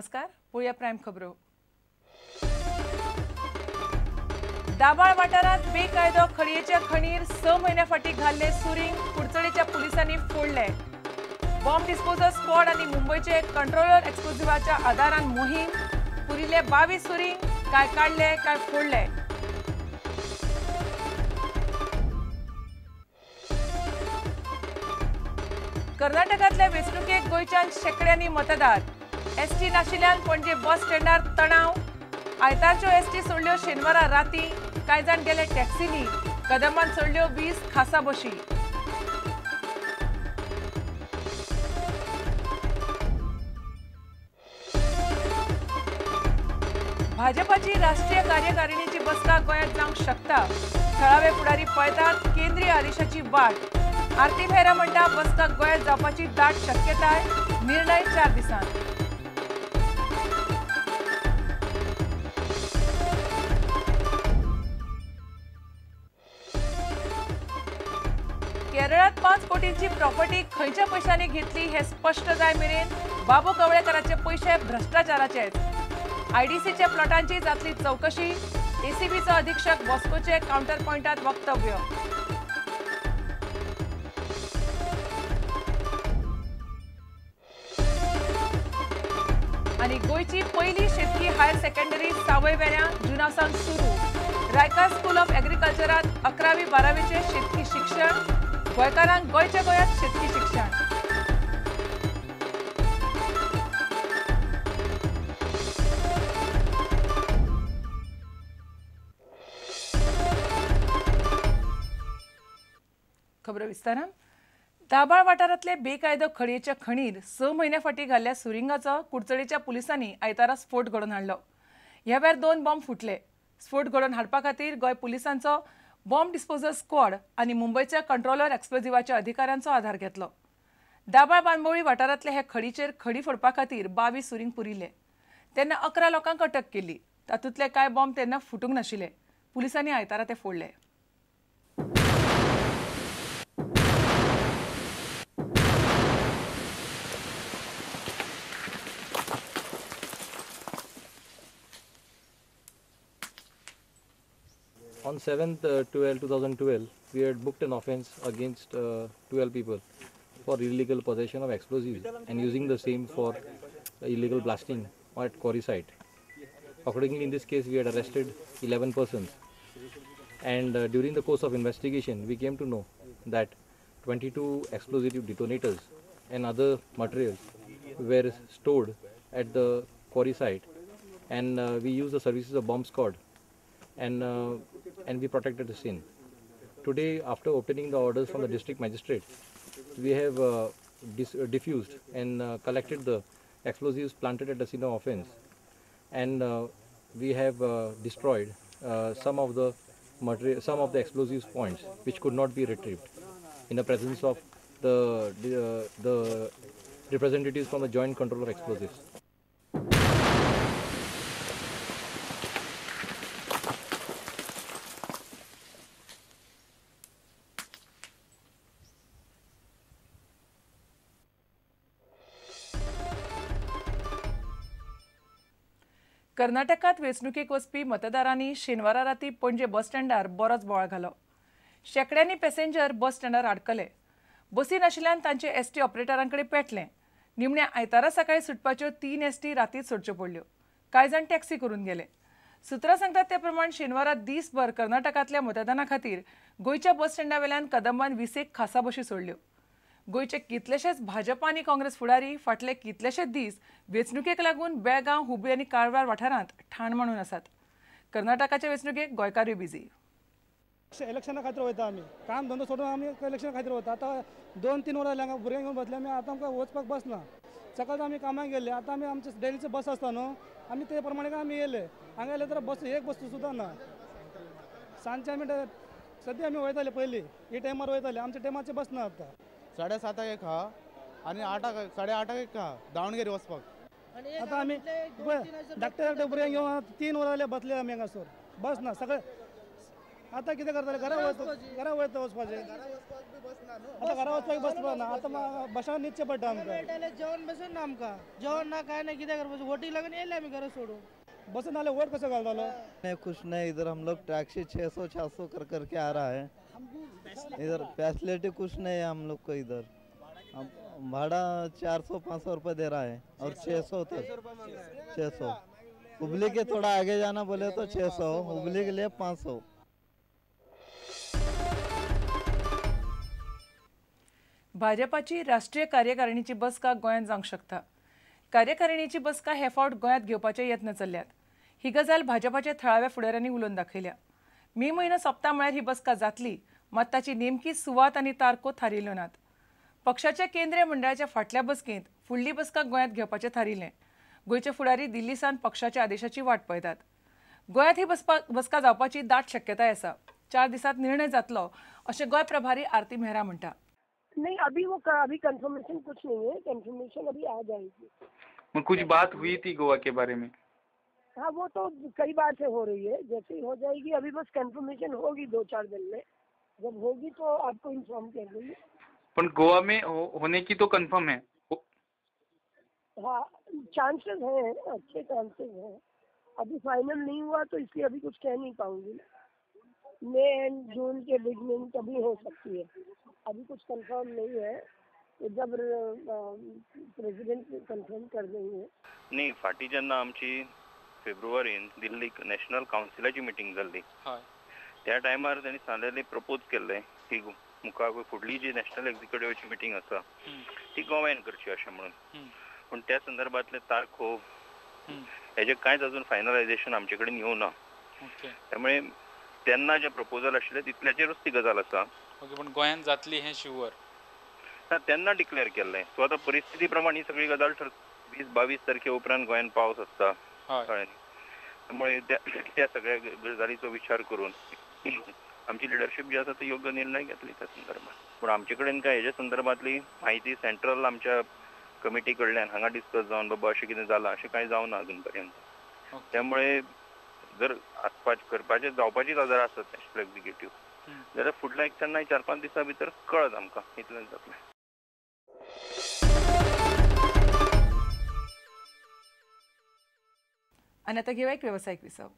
नमस्कार. पळोवया प्रायम खबरो. दाबाळ वाठारात बेकायदो खडयेच्या खणीर 6 म्हयन्या फाटीं घाल्ले सुरिंग कुडचडेंच्या पुलिसांनी फोडले. बॉम्ब डिस्पोजल स्क्वॉड आनी मुंबयचे कंट्रोलर एक्सप्लोजिवाच्या आदारान मोहीम. पुरिल्ले 22 सुरिंग काय काढले काय फोडले. कर्नाटकांतल्या वेंचणुकेक गोंयच्यान शेकड्यांनी मतदार. एसटी नाशिल्ल्यान पणजे बस स्टँडार तणाव. आयतारच्यो एसटी सोडल्यो शेनवारा रातीं. कांय जाण गेले टॅक्सीनी. कदंबान सोडल्यो 20 खासा बशी. भाजपाची राष्ट्रीय कार्यकारिणीची बसका गोंयांत जावंक शकता. थळावे फुडारी पळयतात केंद्रीय आदेशाची वाट. आरती मेहरा म्हणटा बसका गोंयांत जावपाची दाट शक्यताय. निर्णय 4 दिसांत. केरळात 5 कोटींची प्रॉपर्टी खंयच्या पैशांनी घेतली हे स्पष्ट जाय मेरेन बाबू कवळेकराचे पैसे भ्रष्टाचाराचेच. आयडीसीच्या प्लॉटांची जातली चौकशी. एसीबीचो अधीक्षक बॉस्कोचे काउंटर पॉइंटात वक्तव्य. आणि गोयची पहिली शेतकी हायर सेकंडरी सावय वेऱ्यां जुनासावन सुरू. रायका स्कूल ऑफ एग्रीकल्चरात 11वी-12वीचे शेतकी शिक्षण. गोंयकारांक गोंयच्या गोंयांत शेतकी शिक्षण. खबर विस्तारान. दाबाळ वाठारांतले बेकायदो खडयेच्या खणीर 6 म्हयन्या फाटीं घाल्ल्या सुरिंगाचो कुडचडेंच्या पुलिसांनी आयतारा स्फोट घडोवन हाडलो. ह्या वेळार 2 बॉम्ब फुटले. स्फोट घडोवन हाडपा खातीर गोंय पुलिसांचो बॉम्ब डिस्पोजल स्क्वॉड आनी मुंबयच्या कंट्रोलर एक्सप्लोजिवाच्या अधिकाऱ्यांचो आधार घेतलो. दाबाळ बांबोळी वाठारांतले हे खडीचेर खडी फोडपा खातीर 22 सुरिंग पुरिल्ले. तेन्ना 11 लोकांक अटक केल्ली. तातूंतले कांय बॉम्ब तेन्ना फुटूंक नाशिल्ले. पुलिसांनी आयतारा ते फोडले. On 7/12/2012, we had booked an offence against 12 people for illegal possession of explosives and using the same for illegal blasting at quarry site. Accordingly, in this case, we had arrested 11 persons. And during the course of investigation, we came to know that 22 explosive detonators and other materials were stored at the quarry site, and we used the services of bomb squad and we protected the scene. Today, after obtaining the orders from the district magistrate, we have diffused and collected the explosives planted at the scene of offence, and we have destroyed some of the explosives points which could not be retrieved in the presence of the representatives from the Joint Controller Explosives. कर्नाटकात वेंचणुकेक वचपी मतदारांनी शेनवारा रातीं पणजे बस स्टँडार बरोच बोवाळ घालो. शेकड्यांनी पॅसेंजर बस स्टँडार आडकले. बसी नाशिल्ल्यान तांचे एसटी ऑपरेटरांकडे पेटले. निमण्या आयतारा सकाळीं सुटपाच्यो 3 एसटी रातींच सोडच्यो पडल्यो. कांय जाण टॅक्सी करून गेले. सुत्रां सांगतात ते प्रमाण शेनवारा दीसभर कर्नाटकांतल्या मतदाना खातीर गोंयच्या बस स्टँडा वेल्यान कदंबान 20 खासा बशी सोडल्यो. गोंयचे कितलेशेच भाजपा आनी काँग्रेस फुडारी फाटले कितलेशेच दीस वेंचणुकेक लागून बेळगांव, हुबळी आनी कारवार वाठारांत ठाण मांडून आसात. कर्नाटकाच्या वेंचणुकेक गोंयकारूय बिजी. इलेक्शना खातीर वयता आमी. काम धंदो सोडून आमी इलेक्शना खातीर वता. आतां 2-3 वरां जालीं हांगा भुरग्यांक घेवन बसले आमी. आतां आमकां वचपाक बस ना. सकाळीं आमी कामाक गेल्ले. आतां आमी आमचे डेलीचे बस आसता न्हू. आमी ते प्रमाणे आमी येयले. हांगा येयले तर बस एक बस सुद्दां ना. सांजचे आमी सद्या आमी वयताले पयलीं. ही टायमार वयताले. आमच्या टायमाचे बस ना आतां. 7:30 एक हा आणि 8:30 एक हा दावणगेरी वचपाक. आतां आमी धाकटे भुरग्यांक घेवन 3 वरां जाले बसले आमी हांगासर. बस ना. सगळे आता कितें करतले घरा वयता वचपाचें आता घरा वचपाक बसपा ना आता बसान न्हिदचें पडटा आमकां जेवण बसून ना आमकां जेवण ना काय ना कितें करपाचें वोटी लागून येयले आमी घरा सोडून बसून नाले वोट कसो घालतालो नहीं कुछ नहीं, इधर हम लोग टैक्सी 600-400 कर करके आ रहा है। इधर फैसिलिटी कुछ नहीं है हम लोग को इधर। हम भाड़ा 400-500 रुपये दे रहा है और 600 तक 600। हुबली के थोड़ा आगे जाना बोले तो 600, हुबली के लिए 500। भाजपाची राष्ट्रीय कार्यकारिणीची बसका गोंयांत जावंक शकता। कार्यकारिणीची बसका हे फावट गोंयांत घेवपाचे यत्न चल्ल्यात। ही गजाल भाजपाच्या थळाव्या फुडाऱ्यांनी उलोवन दाखयल्या। मे म्हयनो सोंपता म्हळ्यार ही बसका जातली, मात ताची नेमकी सुवात आनी तारखो थारिल्ल्यो नात। पक्षाच्या केंद्रीय मंडळाच्या फाटल्या बसकेंत फुडली बसका गोंयांत घेवपाचें थारिल्लें। गोंयचे फुडारी दिल्ली सावन पक्षाच्या आदेशाची वाट पळयतात। गोंयांत ही बसका जावपाची दाट शक्यताय आसा। 4 दिसांत निर्णय जातलो अशें गोंय प्रभारी आरती मेहरा म्हणटा। नहीं अभी कंफर्मेशन कुछ नहीं है, कंफर्मेशन अभी आ जाएगी। कुछ बात हुई थी गोवा के बारे में? हाँ वो तो कई बार से हो रही है, जैसे ही हो जाएगी अभी बस कंफर्मेशन होगी 2-4 दिन में। जब होगी तो आपको इन्फॉर्म कर देंगे। पर गोवा में होने की तो कंफर्म है? हाँ चांसेस हैं, अच्छे चांसेस हैं। अभी फाइनल नहीं हुआ तो इसलिए अभी कुछ कह नहीं पाऊंगी। मई एंड जून के बिगनिंग कभी हो सकती है, अभी कुछ कंफर्म नहीं है। तो जब प्रेसिडेंट कंफर्म कर देंगे। नहीं फाटी जेन्ना आमची फेब्रुवारीन दिल्लीक नॅशनल कावन्सिलाची मिटींग जाल्ली त्या टायमार तांणी सांगलेलें प्रपोज केल्लें की मुखार फुडली जी नॅशनल एक्झिक्युटिव्हची मिटींग आसा ती गोव्यान करची अशें म्हणून। पूण त्या संदर्भातले तारखो हेजे कांयच अजून फायनलायझेशन आमचे कडेन येवं ना। त्यामुळे तेन्ना जे प्रपोजल आशिल्ले तितल्याचेरूच ती गजाल आसा। पण गोंयांत जातली हें शुअर तेन्ना डिक्लेअर केल्लें। सो आतां परिस्थिती प्रमाण ही सगळी गजाल 20-22 तारखे उपरांत गोंयांत पावस आसता कळ्ळें। त्यामुळे त्या सगळ्या गजालीचो विचार करून आमची लिडरशीप जी आसा ती योग्य निर्णय घेतली त्या संदर्भात। पूण आमचे कडेन काय हेच्या संदर्भातली माहिती सेंट्रल आमच्या कमिटी कडल्यान हांगा डिस्कस जावन बाबा अशें कितें जालां अशें कांय जावना अजून पर्यंत। त्यामुळे जर करपाचें जावपाची गजाल आसत नॅशनल एक्झिक्युटिव्ह जाल्यार फुडल्या 4-5 दिसां भितर कळत आमकां इतलें जातलें। आणि आता घेऊया एक व्यावसायिक विसाव।